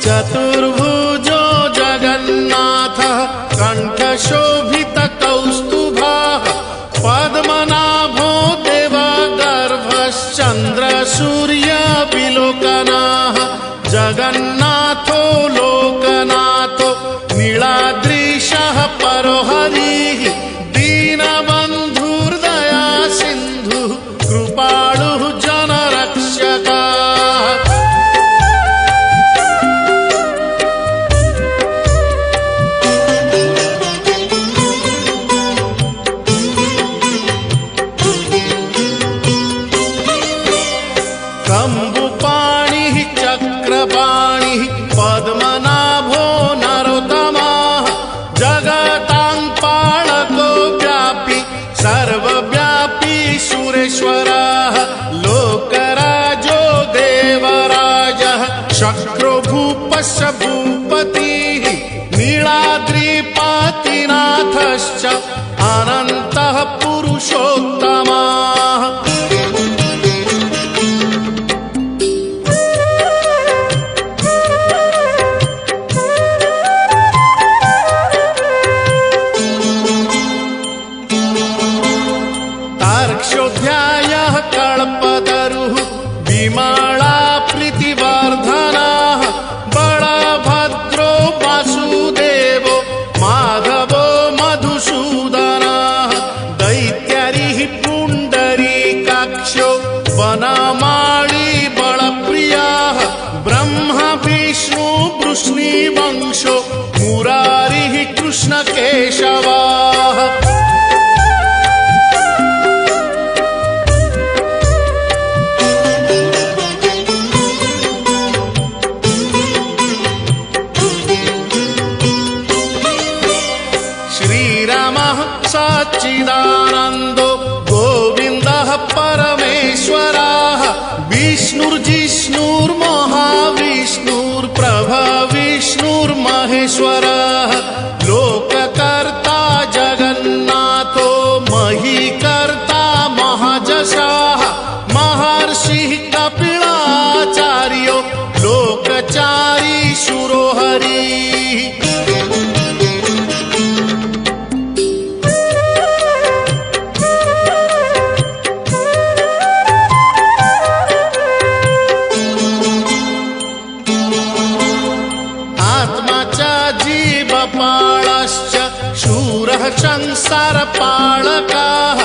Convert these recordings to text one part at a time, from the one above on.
चतुर्भुजो जगन्नाथः कण्ठशोभितकौस्तुभः पद्मनाभो देवगर्भश्चन्द्रसूर्यविलोकनः जगन्नाथो लोकनाथो नीलाद्रीशः परो हरिः दीनबन्धुर्दया सिन्धुः कृपालुः जनरक्षकः। कम्बुपाणिः चक्रपाणिः पद्मनाभो नरोत्तमः जगतां पालको व्यापी सर्वव्यापी सुरेश्वरः लोकराजो देवराजः शक्रो भूपस्य भूपतिः नीलाद्रिपतिनाथश्च अनन्तः पुरुषोत्तमः। तार्क्ष्योऽध्यायः कल्पतरुः विमला प्रीतिवर्धनः बलभद्रो वासुदेवो माधवो मधुसूदनः दैत्यारिः पुण्डरीकाक्षो वनमाली बलप्रियः ब्रह्मा विष्णु वृष्णिवंशो मुरारिः कृष्णकेशवः। श्रीरामः सच्चिदानन्दो गोविन्दः परमेश्वरः विष्णुर्जिष्णुर्महाविष्णुर्प्रभविष्णुर्महेश्वरः लोककर्ता जगन्नाथो महीकर्ता महाजशः महर्षिः कपिलाचार्यो लोकचारी शूरो हरिः। आत्मा च जीवपालश्च शूरः संसारपालकः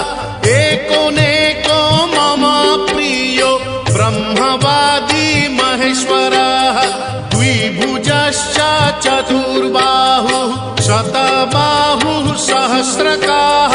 एकोनेको मम प्रियो ब्रह्मवादी महेश्वरः द्विभुजश्च चतुर्बाहुः शतबाहुः सहस्रकः